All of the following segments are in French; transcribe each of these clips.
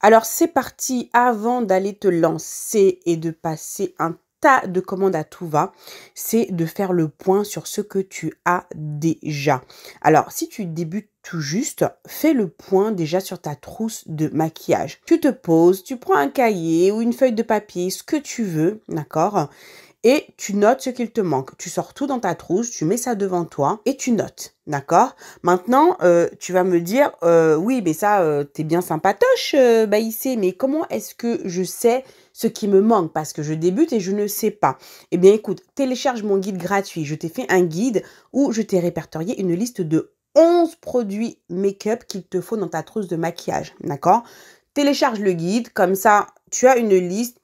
Alors c'est parti, avant d'aller te lancer et de passer un tas de commandes à tout va, c'est de faire le point sur ce que tu as déjà. Alors si tu débutes tout juste, fais le point déjà sur ta trousse de maquillage. Tu te poses, tu prends un cahier ou une feuille de papier, ce que tu veux, d'accord? Et tu notes ce qu'il te manque. Tu sors tout dans ta trousse, tu mets ça devant toi et tu notes, d'accord? Maintenant, tu vas me dire, oui, mais ça, t'es bien sympatoche, Baïssé, mais comment est-ce que je sais ce qui me manque? Parce que je débute et je ne sais pas. Eh bien, écoute, télécharge mon guide gratuit. Je t'ai fait un guide où je t'ai répertorié une liste de 11 produits make-up qu'il te faut dans ta trousse de maquillage, d'accord? Télécharge le guide, comme ça, tu as une liste.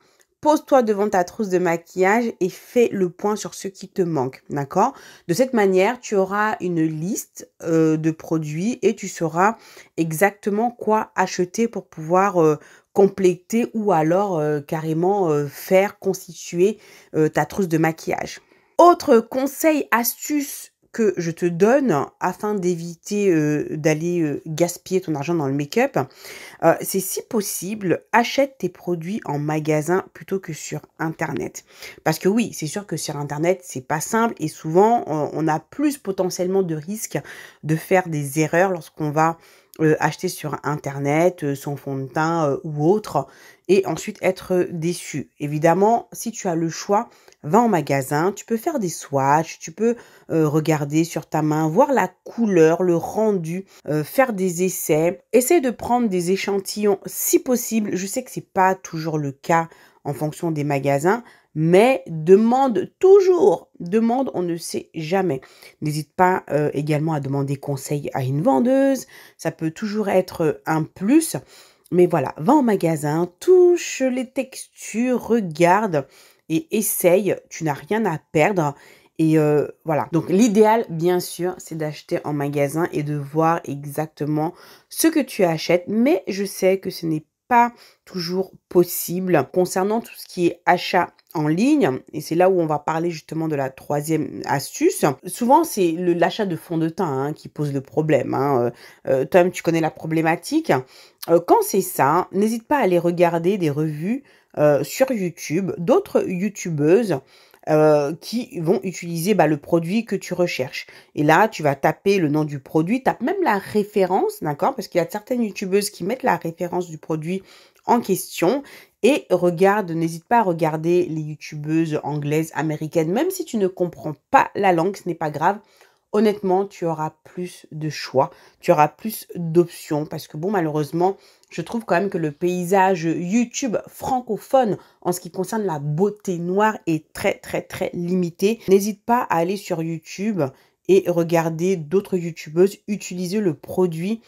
Pose-toi devant ta trousse de maquillage et fais le point sur ce qui te manque, d'accord? De cette manière, tu auras une liste de produits et tu sauras exactement quoi acheter pour pouvoir compléter ou alors carrément faire constituer ta trousse de maquillage. Autre conseil, astuce que je te donne afin d'éviter d'aller gaspiller ton argent dans le make-up, c'est si possible, achète tes produits en magasin plutôt que sur internet. Parce que oui, c'est sûr que sur internet, c'est pas simple et souvent, on a plus potentiellement de risques de faire des erreurs lorsqu'on va acheter sur internet son fond de teint ou autre et ensuite être déçu. Évidemment, si tu as le choix, va en magasin, tu peux faire des swatchs, tu peux regarder sur ta main, voir la couleur, le rendu, faire des essais. Essaie de prendre des échantillons si possible. Je sais que c'est pas toujours le cas en fonction des magasins, mais demande toujours. Demande, on ne sait jamais. N'hésite pas également à demander conseil à une vendeuse. Ça peut toujours être un plus. Mais voilà, va en magasin, touche les textures, regarde et essaye. Tu n'as rien à perdre. Et voilà. Donc l'idéal, bien sûr, c'est d'acheter en magasin et de voir exactement ce que tu achètes. Mais je sais que ce n'est pas toujours possible concernant tout ce qui est achat en ligne. Et c'est là où on va parler justement de la troisième astuce. Souvent, c'est l'achat de fond de teint qui pose le problème. Toi-même, tu connais la problématique. Quand c'est ça, n'hésite pas à aller regarder des revues sur YouTube, d'autres youtubeuses qui vont utiliser le produit que tu recherches. Et là, tu vas taper le nom du produit, tape même la référence, d'accord? Parce qu'il y a certaines youtubeuses qui mettent la référence du produit en question et regarde, n'hésite pas à regarder les youtubeuses anglaises, américaines, même si tu ne comprends pas la langue, ce n'est pas grave. Honnêtement, tu auras plus de choix, tu auras plus d'options parce que bon, malheureusement, je trouve quand même que le paysage YouTube francophone en ce qui concerne la beauté noire est très, très, très limité. N'hésite pas à aller sur YouTube et regarder d'autres youtubeuses utiliser le produit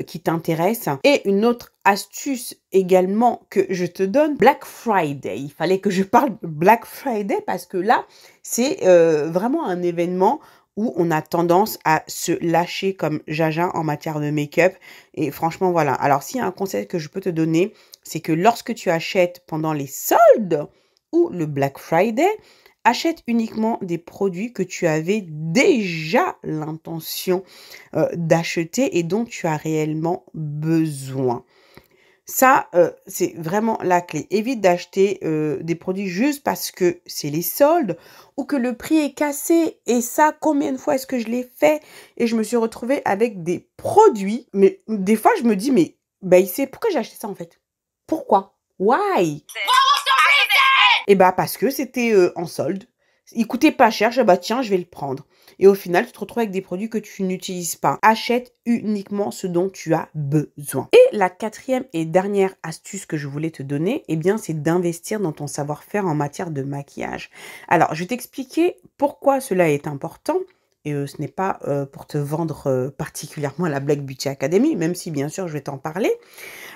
qui t'intéresse. Et une autre astuce également que je te donne, Black Friday. Il fallait que je parle Black Friday parce que là, c'est vraiment un événement où on a tendance à se lâcher comme jaja en matière de make-up. Et franchement, voilà. Alors, s'il y a un conseil que je peux te donner, c'est que lorsque tu achètes pendant les soldes ou le Black Friday, achète uniquement des produits que tu avais déjà l'intention d'acheter et dont tu as réellement besoin. Ça, c'est vraiment la clé. Évite d'acheter des produits juste parce que c'est les soldes ou que le prix est cassé. Et ça, combien de fois est-ce que je l'ai fait? Et je me suis retrouvée avec des produits. Mais des fois, je me dis, mais pourquoi j'ai acheté ça en fait? Pourquoi? Why? Et parce que c'était en solde. Il coûtait pas cher, tiens, je vais le prendre. Et au final, tu te retrouves avec des produits que tu n'utilises pas. Achète uniquement ce dont tu as besoin. Et la quatrième et dernière astuce que je voulais te donner, c'est d'investir dans ton savoir-faire en matière de maquillage. Alors, je vais t'expliquer pourquoi cela est important. Et ce n'est pas pour te vendre particulièrement la Black Beauty Academy, même si bien sûr je vais t'en parler.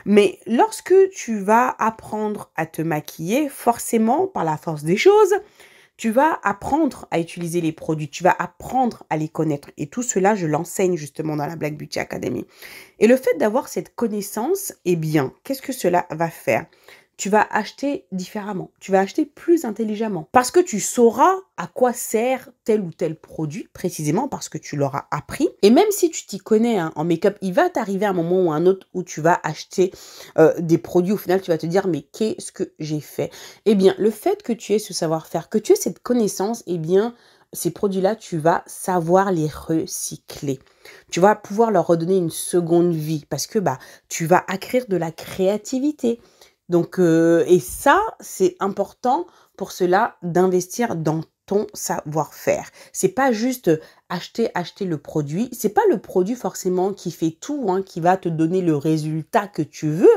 Mais lorsque tu vas apprendre à te maquiller, forcément, par la force des choses, tu vas apprendre à utiliser les produits, tu vas apprendre à les connaître. Et tout cela, je l'enseigne justement dans la Black Beauty Academy. Et le fait d'avoir cette connaissance, qu'est-ce que cela va faire? tu vas acheter différemment, tu vas acheter plus intelligemment. Parce que tu sauras à quoi sert tel ou tel produit, précisément parce que tu l'auras appris. Et même si tu t'y connais en make-up, il va t'arriver un moment ou un autre où tu vas acheter des produits. Au final, tu vas te dire, mais qu'est-ce que j'ai fait? Eh bien, le fait que tu aies ce savoir-faire, que tu aies cette connaissance, eh bien, ces produits-là, tu vas savoir les recycler. Tu vas pouvoir leur redonner une seconde vie parce que tu vas acquérir de la créativité. Donc, et ça, c'est important pour cela d'investir dans ton savoir-faire. C'est pas juste acheter le produit. C'est pas le produit forcément qui fait tout, qui va te donner le résultat que tu veux.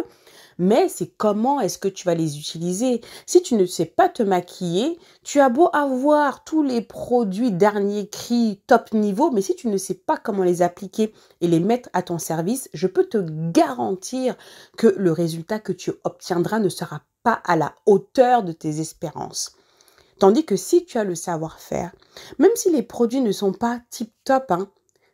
Mais c'est comment est-ce que tu vas les utiliser. Si tu ne sais pas te maquiller, tu as beau avoir tous les produits dernier cri, top niveau, mais si tu ne sais pas comment les appliquer et les mettre à ton service, je peux te garantir que le résultat que tu obtiendras ne sera pas à la hauteur de tes espérances. Tandis que si tu as le savoir-faire, même si les produits ne sont pas tip-top,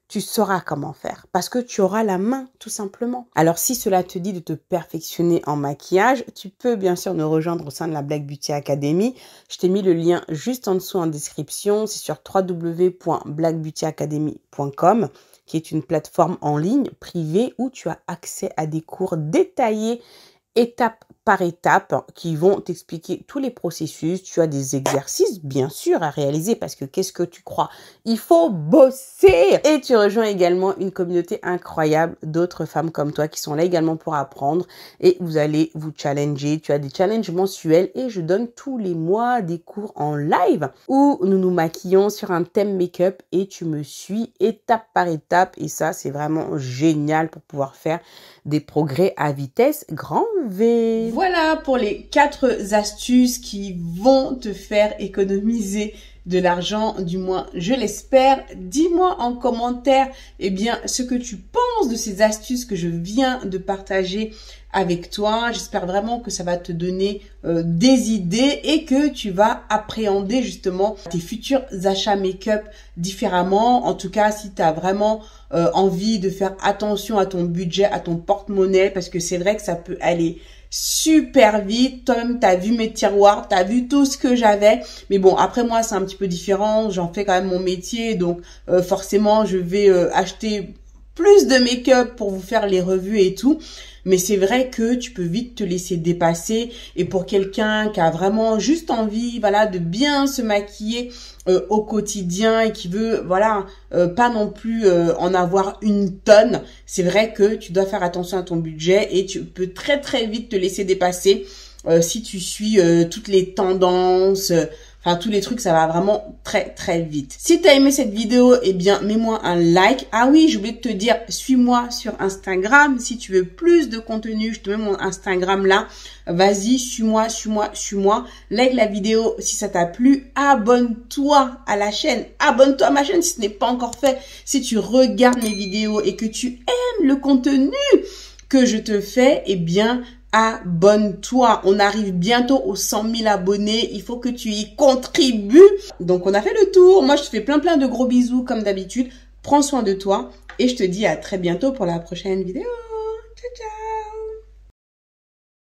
tu sauras comment faire parce que tu auras la main tout simplement. Alors si cela te dit de te perfectionner en maquillage, tu peux bien sûr nous rejoindre au sein de la Black Beauty Academy. Je t'ai mis le lien juste en dessous en description. C'est sur www.blackbeautyacademy.com qui est une plateforme en ligne privée où tu as accès à des cours détaillés étape par étape qui vont t'expliquer tous les processus. Tu as des exercices bien sûr à réaliser parce que qu'est-ce que tu crois? Il faut bosser! Et tu rejoins également une communauté incroyable d'autres femmes comme toi qui sont là également pour apprendre et vous allez vous challenger. Tu as des challenges mensuels et je donne tous les mois des cours en live où nous nous maquillons sur un thème make-up et tu me suis étape par étape et ça c'est vraiment génial pour pouvoir faire des progrès à vitesse grand V. Voilà pour les 4 astuces qui vont te faire économiser de l'argent, du moins je l'espère. Dis-moi en commentaire ce que tu penses de ces astuces que je viens de partager avec toi. J'espère vraiment que ça va te donner des idées et que tu vas appréhender justement tes futurs achats make-up différemment. En tout cas, si tu as vraiment envie de faire attention à ton budget, à ton porte-monnaie, parce que c'est vrai que ça peut aller super vite. Toi-même, tu as vu mes tiroirs, tu as vu tout ce que j'avais. Mais bon, après moi, c'est un petit peu différent. J'en fais quand même mon métier. Donc, forcément, je vais acheter plus de make-up pour vous faire les revues et tout. Mais c'est vrai que tu peux vite te laisser dépasser. Et pour quelqu'un qui a vraiment juste envie, de bien se maquiller au quotidien et qui veut, pas non plus en avoir une tonne, c'est vrai que tu dois faire attention à ton budget et tu peux très très vite te laisser dépasser si tu suis toutes les tendances. Tous les trucs, ça va vraiment très très vite. Si tu as aimé cette vidéo, mets-moi un like. Ah oui, j'ai oublié de te dire, suis-moi sur Instagram. Si tu veux plus de contenu, je te mets mon Instagram là. Vas-y, suis-moi. Like la vidéo si ça t'a plu. Abonne-toi à la chaîne. Abonne-toi à ma chaîne si ce n'est pas encore fait. Si tu regardes mes vidéos et que tu aimes le contenu que je te fais, abonne-toi. On arrive bientôt aux 100 000 abonnés. Il faut que tu y contribues. Donc, on a fait le tour. Moi, je te fais plein de gros bisous comme d'habitude. Prends soin de toi et je te dis à très bientôt pour la prochaine vidéo.